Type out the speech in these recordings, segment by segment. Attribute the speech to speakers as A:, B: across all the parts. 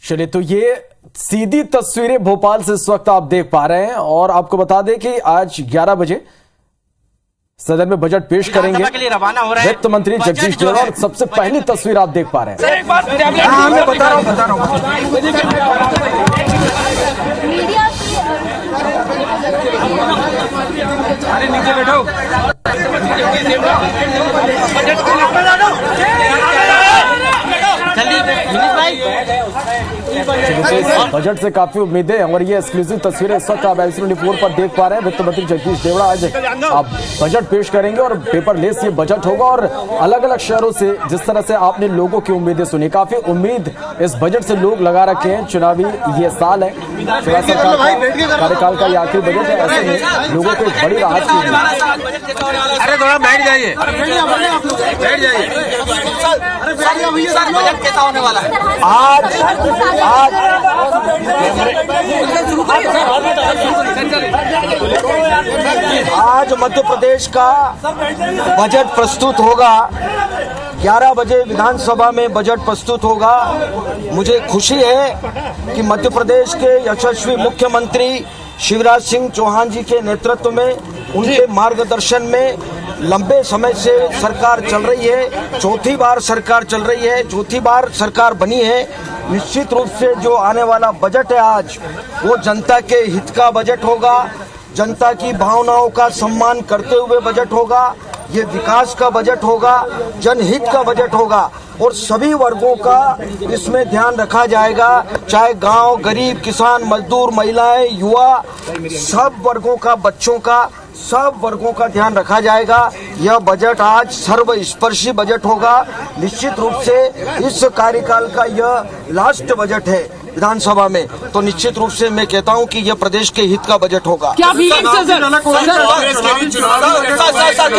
A: चलिए, तो ये सीधी तस्वीरें भोपाल से इस वक्त आप देख पा रहे हैं और आपको बता दें कि आज 11 बजे सदन में बजट पेश करेंगे वित्त मंत्री जगदीश देवड़ा। और सबसे पहली तस्वीर आप देख पा रहे हैं।
B: मैं बता रहा हूँ। अरे नीचे बैठो।
A: बजट से काफी उम्मीदें हैं और ये एक्सक्लूसिव तस्वीरें इस वक्त आप LC24 पर देख पा रहे हैं। वित्त मंत्री जगदीश देवड़ा आज आप बजट पेश करेंगे और पेपरलेस ये बजट होगा। और अलग अलग शहरों से जिस तरह से आपने लोगों की उम्मीदें सुनी, काफी उम्मीद इस बजट से लोग लगा रखे हैं। चुनावी ये साल है, सरकार का कार्यकाल का ये आखिरी बजट है, ऐसे में लोगों को एक बड़ी राहत की।
B: अरे थोड़ा बैठ जाइए, बैठ जाइए। बजट कैसा होने वाला है?
C: आज मध्य प्रदेश का बजट प्रस्तुत होगा। 11 बजे विधानसभा में बजट प्रस्तुत होगा। मुझे खुशी है कि मध्य प्रदेश के यशस्वी मुख्यमंत्री शिवराज सिंह चौहान जी के नेतृत्व में, उनके मार्गदर्शन में लंबे समय से सरकार चल रही है। चौथी बार सरकार चल रही है, चौथी बार सरकार बनी है। निश्चित रूप से जो आने वाला बजट है आज, वो जनता के हित का बजट होगा, जनता की भावनाओं का सम्मान करते हुए बजट होगा। ये विकास का बजट होगा, जनहित का बजट होगा और सभी वर्गों का इसमें ध्यान रखा जाएगा। चाहे गांव, गरीब, किसान, मजदूर, महिलाएं, युवा, सब वर्गों का, बच्चों का, सब वर्गों का ध्यान रखा जाएगा। यह बजट आज सर्वस्पर्शी बजट होगा। निश्चित रूप से इस कार्यकाल का यह लास्ट बजट है विधानसभा में, तो निश्चित रूप से मैं कहता हूं कि यह प्रदेश के हित का बजट होगा।
B: क्या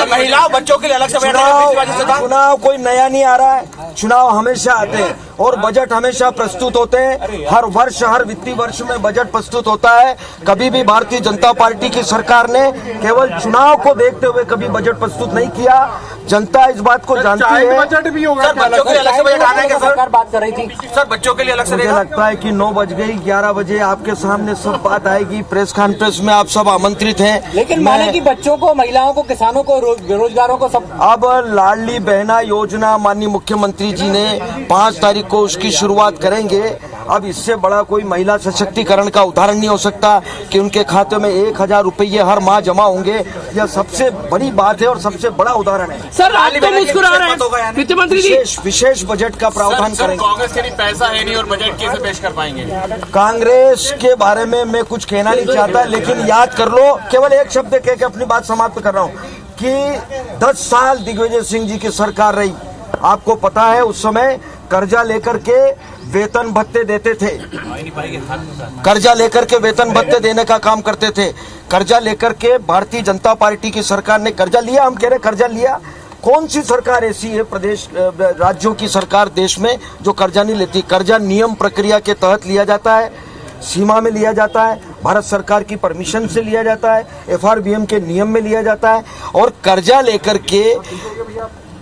B: महिलाओं बच्चों के लिए अलग से
C: चुनाव कोई नया नहीं आ रहा है, चुनाव हमेशा आते हैं और बजट हमेशा प्रस्तुत होते हैं। हर वर्ष, हर वित्तीय वर्ष में बजट प्रस्तुत होता है। कभी भी भारतीय जनता पार्टी की सरकार ने केवल चुनाव को देखते हुए कभी बजट प्रस्तुत नहीं किया। जनता इस बात को जानती है।
B: बजट भी होगा, बच्चों के लिए अलग से बजट आना है।
C: सरकार बात कर रही थी
B: सर, बच्चों के लिए अलग से।
C: मुझे लगता है कि 9 बज गई, 11 बजे आपके सामने सब बात आएगी। प्रेस कॉन्फ्रेंस में आप सब आमंत्रित हैं।
D: लेकिन माने कि बच्चों को, महिलाओं को, किसानों को, बेरोजगारों को सब।
C: अब लाडली बहना योजना माननीय मुख्यमंत्री जी ने 5 तारीख को उसकी शुरुआत करेंगे। अब इससे बड़ा कोई महिला सशक्तिकरण का उदाहरण नहीं हो सकता कि उनके खाते में 1000 रुपये हर माह जमा होंगे। यह सबसे बड़ी बात है और सबसे बड़ा उदाहरण है।
D: सर, आप तो मुस्कुरा रहे हैं वित्त मंत्री जी।
C: विशेष बजट का प्रावधान करेंगे।
B: कांग्रेस के लिए पैसा है नहीं और बजट कैसे पेश कर पाएंगे?
C: कांग्रेस के बारे में मैं कुछ कहना नहीं चाहता, लेकिन याद कर लो, केवल एक शब्द कह के अपनी बात समाप्त कर रहा हूँ कि 10 साल दिग्विजय सिंह जी की सरकार रही। आपको पता है उस समय कर्जा लेकर के वेतन भत्ते देते थे, कर्जा लेकर के वेतन भत्ते देने का काम करते थे। कर्जा लेकर के भारतीय जनता पार्टी की सरकार ने कर्जा लिया। हम कह रहे कर्जा लिया। कौन सी सरकार ऐसी है प्रदेश, राज्यों की सरकार देश में जो कर्जा नहीं लेती? कर्जा नियम प्रक्रिया के तहत लिया जाता है, सीमा में लिया जाता है, भारत सरकार की परमिशन से लिया जाता है, FRBM के नियम में लिया जाता है। और कर्जा लेकर के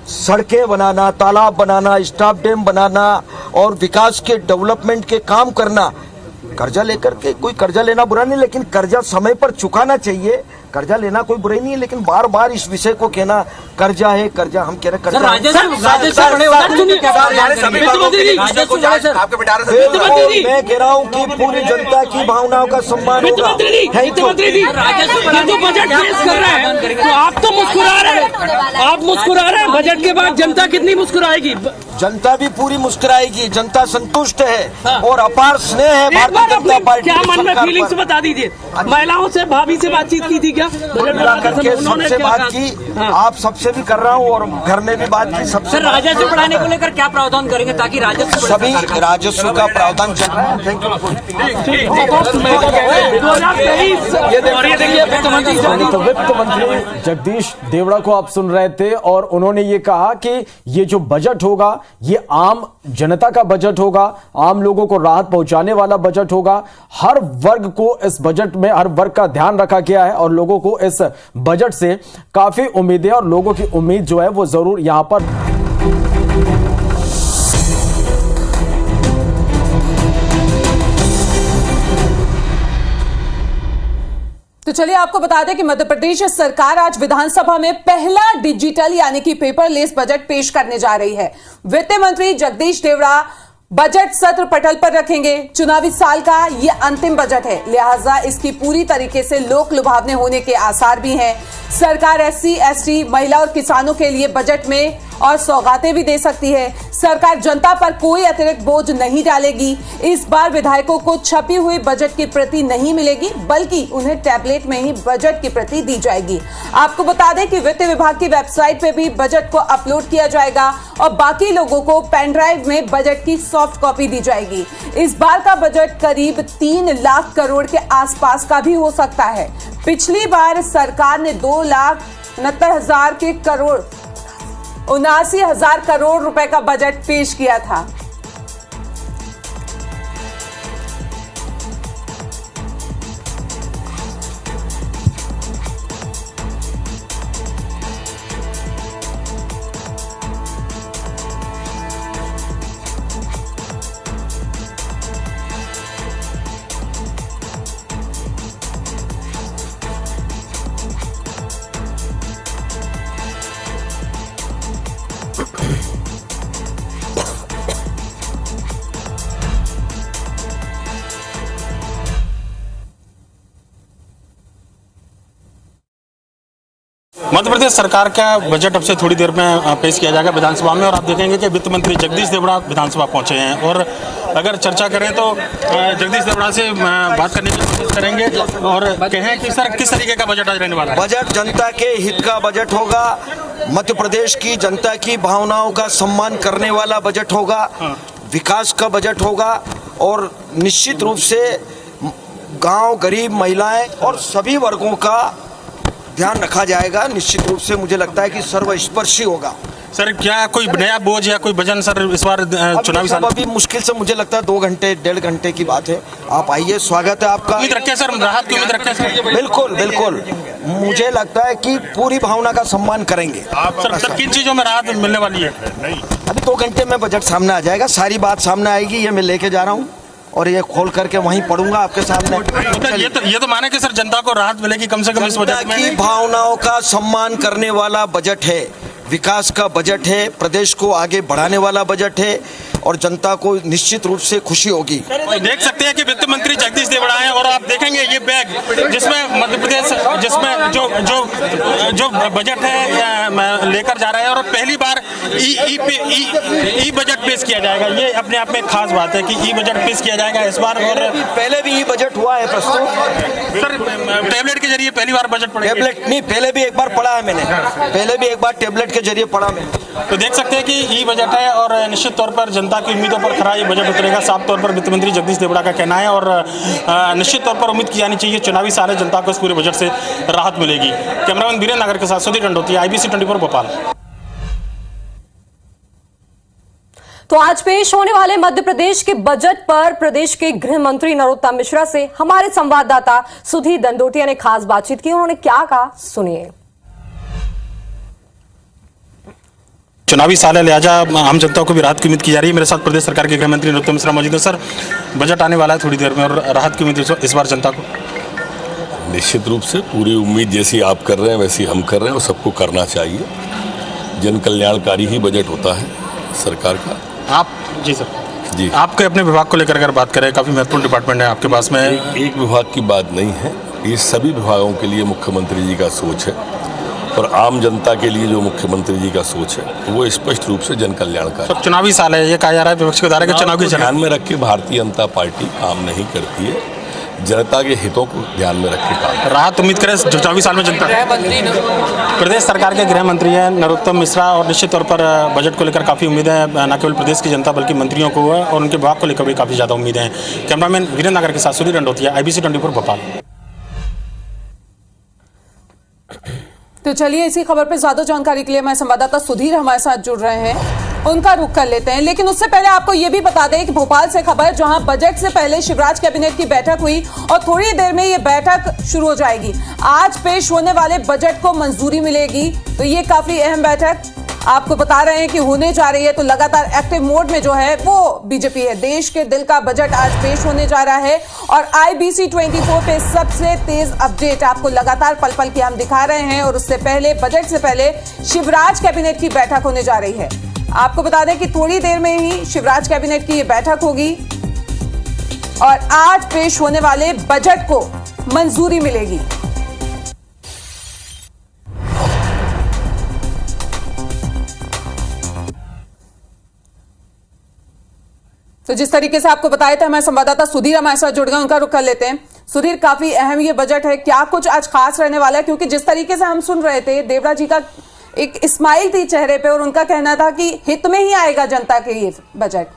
C: सड़कें बनाना, तालाब बनाना, स्टॉप डैम बनाना और विकास के डेवलपमेंट के काम करना, कर्जा लेकर के, कोई कर्जा लेना बुरा नहीं, लेकिन कर्जा समय पर चुकाना चाहिए। कर्जा लेना कोई बुराई नहीं है, लेकिन बार बार इस विषय को कहना कर्जा है, कर्जा, हम कह रहे कर्जा। मैं कह रहा हूँ कि पूरी जनता की भावनाओं का सम्मान होगा।
D: आप तो मुस्कुरा रहे हैं, आप मुस्कुरा रहे हैं। बजट के बाद जनता कितनी मुस्कुराएगी?
C: जनता भी पूरी मुस्कुराएगी। जनता संतुष्ट है और अपार स्नेह है भारतीय जनता पार्टी।
D: क्या मन में फीलिंग्स बता दीजिए। महिलाओं से, भाभी से बातचीत की थी क्या?
C: करके सबसे बात की, आप सबसे भी कर रहा हूँ और घर में भी बात की सबसे।
D: राजस्व बढ़ाने को लेकर क्या प्रावधान करेंगे ताकि राजस्व,
C: सभी राजस्व का प्रावधान चल रहा है।
A: तो वित्त मंत्री जगदीश देवड़ा को आप सुन रहे थे और उन्होंने ये कहा कि ये जो बजट होगा ये आम जनता का बजट होगा, आम लोगों को राहत पहुंचाने वाला बजट होगा। हर वर्ग को इस बजट में, हर वर्ग का ध्यान रखा गया है और लोगों को इस बजट से काफी उम्मीदें और लोगों की उम्मीद जो है वो जरूर यहां पर
E: तो चलिए आपको बता दें कि मध्य प्रदेश सरकार आज विधानसभा में पहला डिजिटल यानी कि पेपरलेस बजट पेश करने जा रही है। वित्त मंत्री जगदीश देवड़ा बजट सत्र पटल पर रखेंगे। चुनावी साल का यह अंतिम बजट है, लिहाजा इसकी पूरी तरीके से लोक लुभावने होने के आसार भी हैं। सरकार SC, ST, महिला और किसानों के लिए बजट में और सौगातें भी दे सकती है। सरकार जनता पर कोई अतिरिक्त बोझ नहीं डालेगी। इस बार विधायकों को छपी हुई बजट की प्रति नहीं मिलेगी, बल्कि उन्हें टैबलेट में ही बजट की प्रति दी जाएगी। आपको बता दें कि वित्त विभाग की वेबसाइट पे भी बजट को अपलोड किया जाएगा और बाकी लोगों को पेन ड्राइव में बजट की सॉफ्ट कॉपी दी जाएगी। इस बार का बजट करीब 3 लाख करोड़ के आसपास का भी हो सकता है। पिछली बार सरकार ने 2,69,000 करोड़ रुपए का बजट पेश किया था।
F: मध्य प्रदेश सरकार का बजट अब से थोड़ी देर में पेश किया जाएगा विधानसभा में, और आप देखेंगे कि वित्त मंत्री जगदीश देवड़ा विधानसभा पहुंचे हैं। और अगर चर्चा करें तो जगदीश देवड़ा से बात करने की कोशिश करेंगे और कहें कि सर किस तरीके का बजट आज रहने वाला है।
C: बजट जनता के हित का बजट होगा, मध्य प्रदेश की जनता की भावनाओं का सम्मान करने वाला बजट होगा, विकास का बजट होगा और निश्चित रूप से गांव, गरीब, महिलाएं और सभी वर्गों का ध्यान रखा जाएगा। निश्चित रूप से मुझे लगता है कि सर्वस्पर्शी होगा।
F: सर क्या कोई नया बोझ या कोई वजन सर इस बार चुनावी साल?
C: अभी मुश्किल से मुझे लगता है 2 घंटे 1.5 घंटे की बात है। आप आइए, स्वागत है आपका।
F: उम्मीद रखें सर, राहत की उम्मीद रखें सर।
C: बिल्कुल बिल्कुल, मुझे लगता है कि पूरी भावना का सम्मान करेंगे।
F: सर किन चीजों में राहत मिलने वाली है?
C: अभी 2 घंटे में बजट सामने आ जाएगा, सारी बात सामने आएगी। ये मैं लेके जा रहा हूँ और ये खोल करके वहीं पढ़ूंगा आपके सामने।
F: ये तो माने कि सर जनता को राहत मिलेगी कम से कम इस बजट में।
C: की भावनाओं का सम्मान करने वाला बजट है, विकास का बजट है, प्रदेश को आगे बढ़ाने वाला बजट है और जनता को निश्चित रूप से खुशी होगी।
F: देख सकते हैं कि वित्त मंत्री जगदीश देवड़ा हैं और आप देखेंगे ये बैग जिसमें मध्य प्रदेश जिसमें जो बजट है लेकर जा रहा है और पहली बार ई बजट पेश किया जाएगा। ये अपने आप में खास बात है कि ई बजट पेश किया जाएगा इस बार। और
C: पहले भी ई बजट हुआ है प्रस्तुत
F: सर, टैबलेट के जरिए पहली बार बजट पढ़ेंगे।
C: टैबलेट नहीं, पहले भी एक बार पढ़ा है मैंने, पहले भी एक बार टैबलेट के जरिए पढ़ा मैंने।
F: तो देख सकते हैं कि ई बजट है और निश्चित तौर पर जनता की उम्मीदों पर खरा ये बजट उतरेगा, साफ तौर पर वित्त मंत्री जगदीश देवड़ा का कहना है। और निश्चित तौर पर उम्मीद की जानी चाहिए चुनावी साल है, जनता को इस पूरे बजट से राहत मिलेगी। कैमरामैन वीरेंद्र नागर के साथ सुधीर दंडोतिया, IBC 24 भोपाल।
G: तो आज पेश होने वाले मध्य प्रदेश के बजट पर प्रदेश के गृह मंत्री नरोत्तम मिश्रा से हमारे संवाददाता सुधीर दंडोतिया ने खास बातचीत की। उन्होंने क्या कहा, सुनिए।
F: चुनावी साल है, लिहाजा आम जनता को भी राहत की उम्मीद की जा रही है। मेरे साथ प्रदेश सरकार के गृह मंत्री नरोत्तम मिश्रा मौजूद हैं। सर, बजट आने वाला है थोड़ी देर में और राहत की उम्मीद इस बार जनता को?
H: निश्चित रूप से पूरी उम्मीद जैसी आप कर रहे हैं वैसी हम कर रहे हैं और सबको करना चाहिए। जन कल्याणकारी ही बजट होता है सरकार का।
F: आप जी सर
H: जी,
F: आपके अपने विभाग को लेकर अगर बात करें, काफ़ी महत्वपूर्ण डिपार्टमेंट है आपके पास में।
H: एक विभाग की बात नहीं है, ये सभी विभागों के लिए मुख्यमंत्री जी का सोच है और आम जनता के लिए जो मुख्यमंत्री जी का सोच है वो स्पष्ट रूप से जन कल्याणकारी।
F: तो चुनावी साल है, ये कहा जा रहा है विपक्ष के द्वारा कि चुनाव की
H: ध्यान में रख के भारतीय जनता पार्टी काम नहीं करती है, जनता के हितों को ध्यान में रख के काम।
F: राहत उम्मीद करें चुनावी साल में जनता। प्रदेश सरकार के गृह मंत्री हैं नरोत्तम मिश्रा और निश्चित तौर पर बजट को लेकर काफ़ी उम्मीदें हैं, न केवल प्रदेश की जनता बल्कि मंत्रियों को और उनके विभाग को लेकर भी काफ़ी ज़्यादा उम्मीदें हैं। कैमरामैन वीरेंद्र नागर के साथ सुधीर दंडोतिया, IBC 24 भोपाल।
E: तो चलिए इसी खबर पर ज्यादा जानकारी के लिए हमारे संवाददाता सुधीर हमारे साथ जुड़ रहे हैं, उनका रुख कर लेते हैं। लेकिन उससे पहले आपको यह भी बता दें कि भोपाल से खबर, जहां बजट से पहले शिवराज कैबिनेट की बैठक हुई और थोड़ी देर में यह बैठक शुरू हो जाएगी। आज पेश होने वाले बजट को मंजूरी मिलेगी, तो ये काफी अहम बैठक आपको बता रहे हैं कि होने जा रही है, तो लगातार एक्टिव मोड में जो है वो बीजेपी है। देश के दिल का बजट आज पेश होने जा रहा है और IBC 24 पे सबसे तेज अपडेट आपको लगातार पल पल की हम दिखा रहे हैं। और उससे पहले, बजट से पहले शिवराज कैबिनेट की बैठक होने जा रही है। आपको बता दें कि थोड़ी देर में ही शिवराज कैबिनेट की ये बैठक होगी और आज पेश होने वाले बजट को मंजूरी मिलेगी। तो जिस तरीके से आपको बताया था, हमारे संवाददाता सुधीर हमारे साथ जुड़ गए, उनका रुख कर लेते हैं। सुधीर, काफी अहम ये बजट है, क्या कुछ आज खास रहने वाला है? क्योंकि जिस तरीके से हम सुन रहे थे, देवड़ा जी का एक स्माइल थी चेहरे पे और उनका कहना था कि हित में ही आएगा जनता के ये बजट।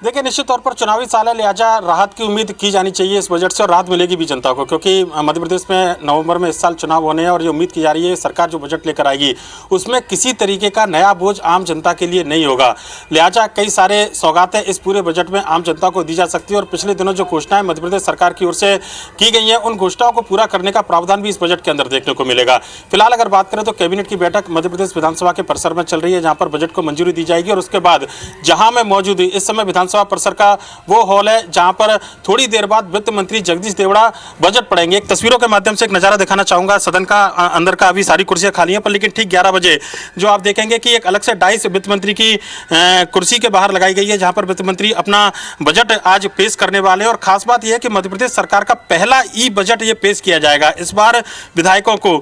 F: देखिए, निश्चित तौर पर चुनावी साल है, लिहाजा राहत की उम्मीद की जानी चाहिए इस बजट से, और राहत मिलेगी भी जनता को, क्योंकि मध्य प्रदेश में नवंबर में इस साल चुनाव होने हैं और ये उम्मीद की जा रही है सरकार जो बजट लेकर आएगी उसमें किसी तरीके का नया बोझ आम जनता के लिए नहीं होगा। लिहाजा कई सारे सौगातें इस पूरे बजट में आम जनता को दी जा सकती है और पिछले दिनों जो घोषणाएं मध्य प्रदेश सरकार की ओर से की गई हैं उन घोषणाओं को पूरा करने का प्रावधान भी इस बजट के अंदर देखने को मिलेगा। फिलहाल अगर बात करें तो कैबिनेट की बैठक मध्य प्रदेश विधानसभा के परिसर में चल रही है, जहाँ पर बजट को मंजूरी दी जाएगी और उसके बाद जहाँ मैं मौजूद हूँ इस समय विधानसभा परिसर का वो हॉल है जहां पर थोड़ी देर बाद वित्त मंत्री जगदीश देवड़ा बजट पढ़ेंगे। एक तस्वीरों के माध्यम से एक नजारा दिखाना चाहूंगा सदन का, अंदर का अभी सारी कुर्सियां खाली हैं, पर लेकिन ठीक 11 बजे जो आप देखेंगे कि एक अलग से डाइस वित्त मंत्री की कुर्सी के बाहर लगाई गई है, जहां पर वित्त मंत्री अपना बजट आज पेश करने वाले हैं। और खास बात यह है कि मध्य प्रदेश सरकार का पहला ई बजट ये पेश किया जाएगा। इस बार विधायकों को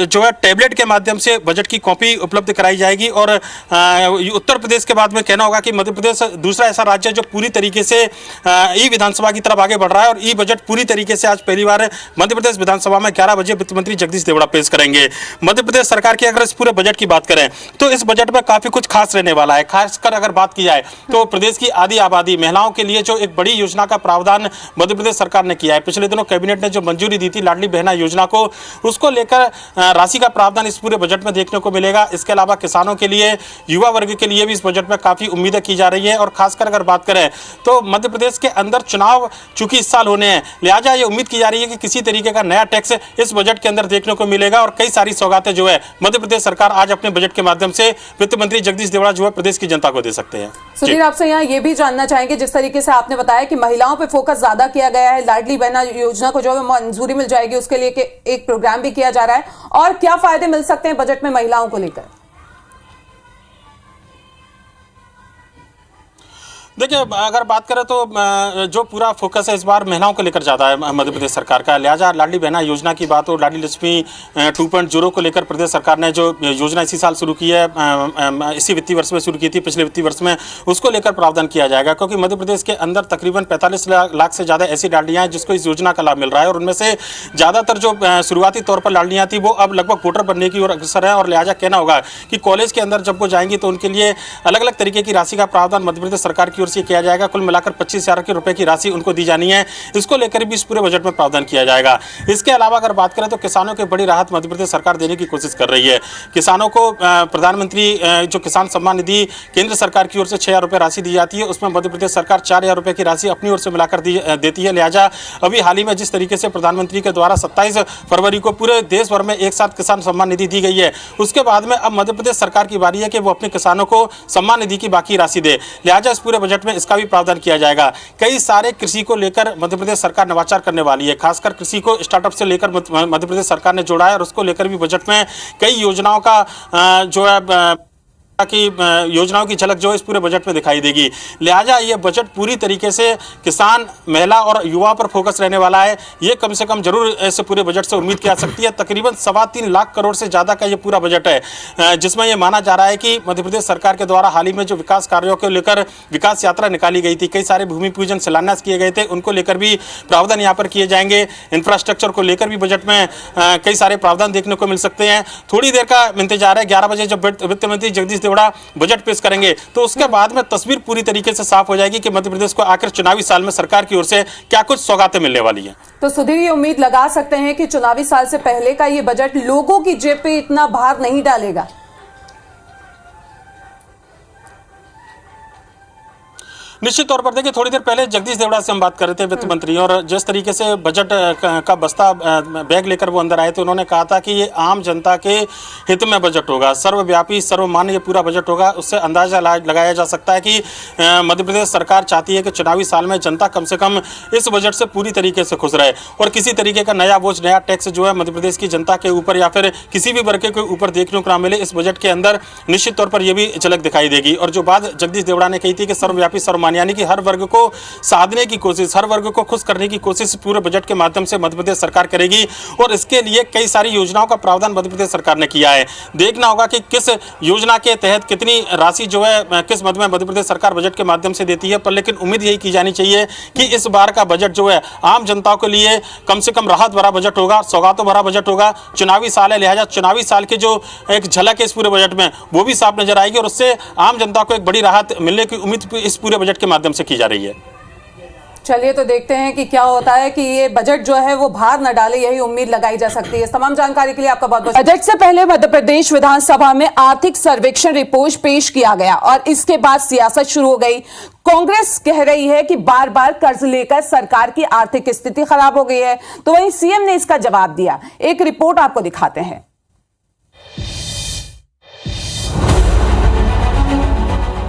F: जो है टैबलेट के माध्यम से बजट की कॉपी उपलब्ध कराई जाएगी और उत्तर प्रदेश के बाद में कहना होगा कि मध्य प्रदेश दूसरा ऐसा राज्य है जो पूरी तरीके से ई विधानसभा की तरफ आगे बढ़ रहा है और ई बजट पूरी तरीके से आज पहली बार मध्य प्रदेश विधानसभा में 11 बजे वित्त मंत्री जगदीश देवड़ा पेश करेंगे। मध्य प्रदेश सरकार की अगर इस पूरे बजट की बात करें तो इस बजट में काफी कुछ खास रहने वाला है। खासकर अगर बात की जाए तो प्रदेश की आधी आबादी महिलाओं के लिए जो एक बड़ी योजना का प्रावधान मध्य प्रदेश सरकार ने किया है, पिछले दिनों कैबिनेट ने जो मंजूरी दी थी लाडली बहना योजना को, उसको लेकर राशि का प्रावधान इस पूरे बजट में देखने को मिलेगा। इसके अलावा किसानों के लिए, युवा वर्ग के लिए भी इस बजट में काफी उम्मीदें की जा रही है। और खासकर अगर बात करें तो मध्य प्रदेश के अंदर चुनाव चूंकि इस साल होने हैं, लिहाजा ये उम्मीद की जा रही है कि किसी तरीके का नया टैक्स इस बजट के अंदर देखने को मिलेगा और कई सारी सौगातें जो है मध्य प्रदेश सरकार आज अपने बजट के माध्यम से वित्त मंत्री जगदीश देवड़ा जो है प्रदेश की जनता को दे सकते हैं।
E: सुधीर, आपसे यहाँ ये भी जानना चाहेंगे, जिस तरीके से आपने बताया कि महिलाओं पे फोकस ज्यादा किया गया है, लाडली बहना योजना को जो है मंजूरी मिल जाएगी, उसके लिए एक प्रोग्राम भी किया जा रहा है, और क्या फायदे मिल सकते हैं बजट में महिलाओं को लेकर?
F: देखिए, अगर बात करें तो जो पूरा फोकस है इस बार महिलाओं को लेकर ज़्यादा है मध्य प्रदेश सरकार का। लिहाजा लाडली बहना योजना की बात हो, लाडली लक्ष्मी 2.0 को लेकर प्रदेश सरकार ने जो योजना इसी साल शुरू की है, इसी वित्तीय वर्ष में शुरू की थी, पिछले वित्तीय वर्ष में, उसको लेकर प्रावधान किया जाएगा। क्योंकि मध्य प्रदेश के अंदर तकरीबन 45 लाख से ज़्यादा ऐसी लाडलियाँ हैं जिसको इस योजना का लाभ मिल रहा है और उनमें से ज़्यादातर जो शुरुआती तौर पर लाडलियाँ थी वो अब लगभग वोटर बनने की ओर अग्रसर है। और लिहाजा कहना होगा कि कॉलेज के अंदर जब वो जाएंगी तो उनके लिए अलग अलग तरीके की राशि का प्रावधान मध्य प्रदेश सरकार की ओर से किया जाएगा। कुल मिलाकर 25,000 रुपए की राशि उनको दी जानी है, इसको लेकर भी इस पूरे बजट में प्रावधान किया जाएगा। इसके अलावा अगर बात करें तो किसानों को बड़ी राहत मध्य प्रदेश सरकार देने की कोशिश कर रही है। किसानों को प्रधानमंत्री जो किसान सम्मान निधि केंद्र सरकार की ओर से 6,000 रुपए राशि दी जाती है, उसमें मध्य प्रदेश सरकार 4,000 रुपए की राशि अपनी ओर से मिलाकर देती है। लिहाजा अभी हाल ही में जिस तरीके से प्रधानमंत्री के द्वारा 27 फरवरी को पूरे देश भर में एक साथ किसान सम्मान निधि दी गई है, उसके बाद में अब मध्य प्रदेश सरकार की बारी है कि वो अपने किसानों को सम्मान निधि की बाकी राशि दे। लिहाजा इस पूरे बजट में इसका भी प्रावधान किया जाएगा। कई सारे कृषि को लेकर मध्य प्रदेश सरकार नवाचार करने वाली है, खासकर कृषि को स्टार्टअप से लेकर मध्य प्रदेश सरकार ने जोड़ा है और उसको लेकर भी बजट में कई योजनाओं का जो है की योजनाओं की झलक जो है इस पूरे बजट में दिखाई देगी। लिहाजा ये बजट पूरी तरीके से किसान, महिला और युवा पर फोकस रहने वाला है। ये कम से कम जरूर ऐसे पूरे बजट से उम्मीद की जा सकती है। तकरीबन 3.25 लाख करोड़ से ज़्यादा का ये पूरा बजट है, जिसमें यह माना जा रहा है कि मध्य प्रदेश सरकार के द्वारा हाल ही में जो विकास कार्यों को लेकर विकास यात्रा निकाली गई थी, कई सारे भूमि पूजन शिलान्यास किए गए थे, उनको लेकर भी प्रावधान यहाँ पर किए जाएंगे। इंफ्रास्ट्रक्चर को लेकर भी बजट में कई सारे प्रावधान देखने को मिल सकते हैं। थोड़ी देर का इंतजार है, 11 बजे जब वित्त मंत्री जगदीश बजट पेश करेंगे तो उसके बाद में तस्वीर पूरी तरीके से साफ हो जाएगी कि मध्य प्रदेश को आखिर चुनावी साल में सरकार की ओर से क्या कुछ सौगातें मिलने वाली हैं।
E: तो सुधीर, ये उम्मीद लगा सकते हैं कि चुनावी साल से पहले का ये बजट लोगों की जेब पे इतना भार नहीं डालेगा?
F: निश्चित तौर पर देखिए, थोड़ी देर पहले जगदीश देवड़ा से हम बात कर रहे थे, वित्त मंत्री, और जिस तरीके से बजट का बस्ता बैग लेकर वो अंदर आए थे, उन्होंने कहा था कि ये आम जनता के हित में बजट होगा, सर्वव्यापी सर्वमान्य ये पूरा बजट होगा। उससे अंदाजा लगाया जा सकता है कि मध्य प्रदेश सरकार चाहती है कि चुनावी साल में जनता कम से कम इस बजट से पूरी तरीके से खुश रहे और किसी तरीके का नया बोझ, नया टैक्स जो है मध्य प्रदेश की जनता के ऊपर या फिर किसी भी वर्ग के ऊपर देखने को ना मिले। इस बजट के अंदर निश्चित तौर पर यह भी झलक दिखाई देगी। और जो बात जगदीश देवड़ा ने कही थी कि सर्वव्यापी सर्वमान्य, यानी कि हर वर्ग को साधने की कोशिश, हर वर्ग को खुश करने की कोशिश पूरे बजट के माध्यम से मध्य प्रदेश सरकार करेगी और इसके लिए कई सारी योजनाओं का प्रावधान मध्य प्रदेश सरकार ने किया है। देखना होगा कि किस योजना के तहत कितनी राशि जो है किस मद में मध्य प्रदेश सरकार बजट के माध्यम से देती है, पर लेकिन उम्मीद यही की जानी चाहिए कि इस बार का बजट जो है आम जनता के लिए कम से कम राहत भरा बजट होगा, सौगातों भरा बजट होगा। चुनावी साल है, लिहाजा चुनावी साल के जो एक झलक है इस पूरे बजट में वो भी साफ नजर आएगी और उससे आम जनता को एक बड़ी राहत मिलने की उम्मीद इस पूरे बजट के माध्यम से की जा रही है।
E: चलिए तो देखते हैं कि क्या होता है कि ये बजट जो है वो भार न डाले, यही उम्मीद लगाई जा सकती है। इस तमाम जानकारी के लिए आपका बहुत बहुत। बजट से पहले मध्य प्रदेश विधानसभा में आर्थिक सर्वेक्षण रिपोर्ट पेश किया गया और इसके बाद सियासत शुरू हो गई। कांग्रेस कह रही है कि बार बार कर्ज लेकर सरकार की आर्थिक स्थिति खराब हो गई है, तो वहीं सीएम ने इसका जवाब दिया। एक रिपोर्ट आपको दिखाते हैं।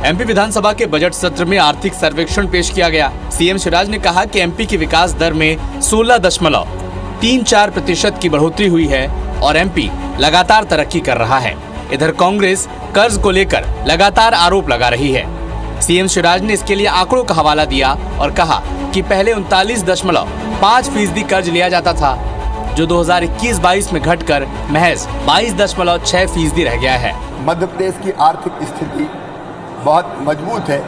I: एमपी विधानसभा के बजट सत्र में आर्थिक सर्वेक्षण पेश किया गया। सीएम शिवराज ने कहा कि एमपी की विकास दर में 16.34% की बढ़ोतरी हुई है और एमपी लगातार तरक्की कर रहा है। इधर कांग्रेस कर्ज को लेकर लगातार आरोप लगा रही है। सीएम शिवराज ने इसके लिए आंकड़ों का हवाला दिया और कहा कि पहले 39.5% कर्ज लिया जाता था, जो 2021-22 में घटकर महज 22.6% रह गया है।
J: मध्य प्रदेश की आर्थिक स्थिति बहुत मजबूत है,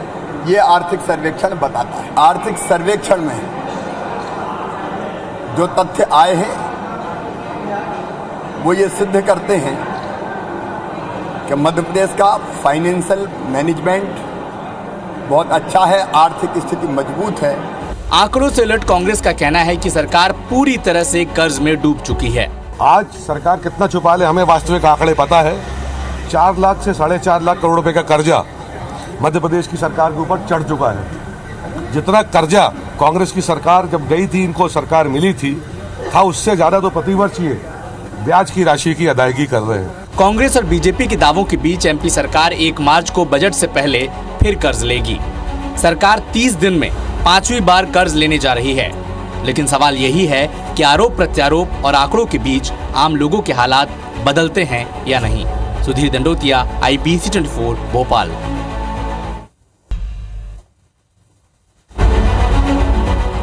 J: ये आर्थिक सर्वेक्षण बताता है। आर्थिक सर्वेक्षण में जो तथ्य आए हैं वो ये सिद्ध करते हैं कि मध्य प्रदेश का फाइनेंशियल मैनेजमेंट बहुत अच्छा है, आर्थिक स्थिति मजबूत है।
I: आंकड़ों से उलट कांग्रेस का कहना है कि सरकार पूरी तरह से कर्ज में डूब चुकी है।
K: आज सरकार कितना छुपा ले, हमें वास्तविक आंकड़े पता है। 4 लाख से 4.5 लाख करोड़ रुपए का कर्जा मध्य प्रदेश की सरकार के ऊपर चढ़ चुका है। जितना कर्जा कांग्रेस की सरकार जब गई थी, इनको सरकार मिली थी, था उससे ज्यादा तो प्रतिवर्ष ये ब्याज की राशि की अदायगी कर रहे हैं।
I: कांग्रेस और बीजेपी के दावों के बीच एमपी सरकार 1 मार्च को बजट से पहले फिर कर्ज लेगी। सरकार 30 दिन में 5वीं बार कर्ज लेने जा रही है, लेकिन सवाल यही है कि आरोप प्रत्यारोप और आंकड़ों के बीच आम लोगों के हालात बदलते हैं या नहीं। सुधीर दंडोतिया, IBC 24 भोपाल।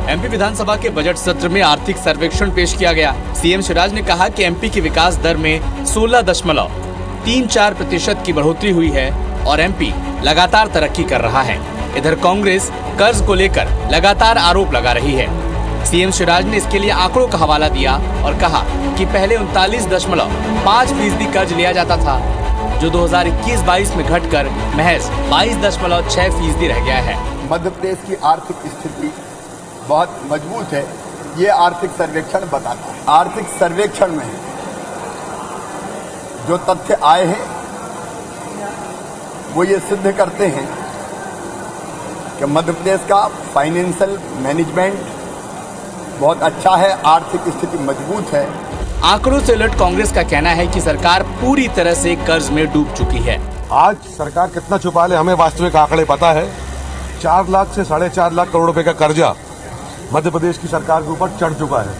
I: एमपी विधानसभा के बजट सत्र में आर्थिक सर्वेक्षण पेश किया गया। सीएम शिवराज ने कहा कि एमपी की विकास दर में 16.34% की बढ़ोतरी हुई है और एमपी लगातार तरक्की कर रहा है। इधर कांग्रेस कर्ज को लेकर लगातार आरोप लगा रही है। सीएम शिवराज ने इसके लिए आंकड़ों का हवाला दिया और कहा कि पहले 39.5% कर्ज लिया जाता था, जो 2021-22 में घटकर महज 22.6% रह गया है।
J: मध्य प्रदेश की आर्थिक स्थिति बहुत मजबूत है, ये आर्थिक सर्वेक्षण बताता है। आर्थिक सर्वेक्षण में जो तथ्य आए हैं वो ये सिद्ध करते हैं कि मध्य प्रदेश का फाइनेंशियल मैनेजमेंट बहुत अच्छा है, आर्थिक स्थिति मजबूत है।
I: आंकड़ों से उलट कांग्रेस का कहना है कि सरकार पूरी तरह से कर्ज में डूब चुकी है।
K: आज सरकार कितना छुपा ले, हमें वास्तविक आंकड़े पता है। 4 लाख से 4.5 लाख करोड़ रुपए का कर्जा मध्य प्रदेश की सरकार के ऊपर चढ़ चुका है।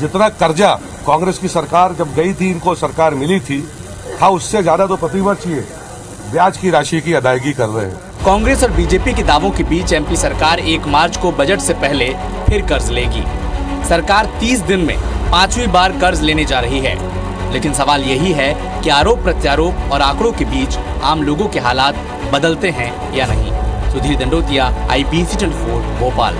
K: जितना कर्जा कांग्रेस की सरकार जब गई थी, इनको सरकार मिली थी, था उससे ज्यादा तो प्रतिवर्ष ये ब्याज की राशि की अदायगी कर रहे हैं।
I: कांग्रेस और बीजेपी के दावों के बीच एमपी सरकार 1 मार्च को बजट से पहले फिर कर्ज लेगी। सरकार 30 दिन में 5वीं बार कर्ज लेने जा रही है, लेकिन सवाल यही है कि आरोप प्रत्यारोप और आंकड़ों के बीच आम लोगों के हालात बदलते हैं या नहीं। Sudhir Dandotiya, IBC 24 Bhopal.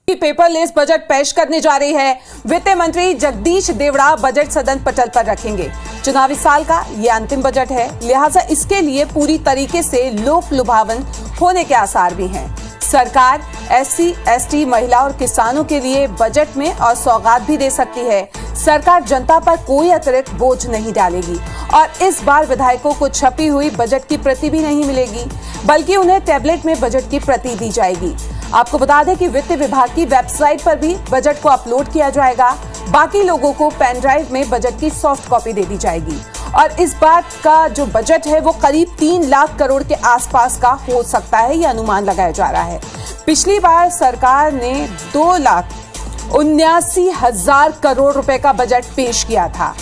E: Paperless budget पेश करने जा रही है। वित्त मंत्री जगदीश देवड़ा बजट सदन पटल पर रखेंगे। चुनावी साल का ये अंतिम बजट है, लिहाजा इसके लिए पूरी तरीके से लोक लुभावन होने के आसार भी हैं। सरकार SC, ST, महिला और किसानों के लिए बजट में और सौगात भी दे सकती है। सरकार जनता पर कोई अतिरिक्त बोझ नहीं डालेगी और इस बार विधायकों को छपी हुई बजट की प्रति भी नहीं मिलेगी, बल्कि उन्हें टैबलेट में बजट की प्रति दी जाएगी। आपको बता दें कि वित्त विभाग की वेबसाइट पर भी बजट को अपलोड किया जाएगा। बाकी लोगों को पेन ड्राइव में बजट की सॉफ्ट कॉपी दे दी जाएगी और इस बार का जो बजट है वो करीब 3 लाख करोड़ के आसपास का हो सकता है, ये अनुमान लगाया जा रहा है। पिछली बार सरकार ने 2,79,000 करोड़ रुपए का बजट पेश किया था।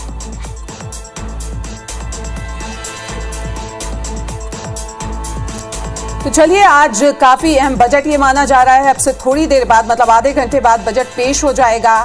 E: तो चलिए, आज काफी अहम बजट ये माना जा रहा है। अब से थोड़ी देर बाद, मतलब आधे घंटे बाद बजट पेश हो जाएगा।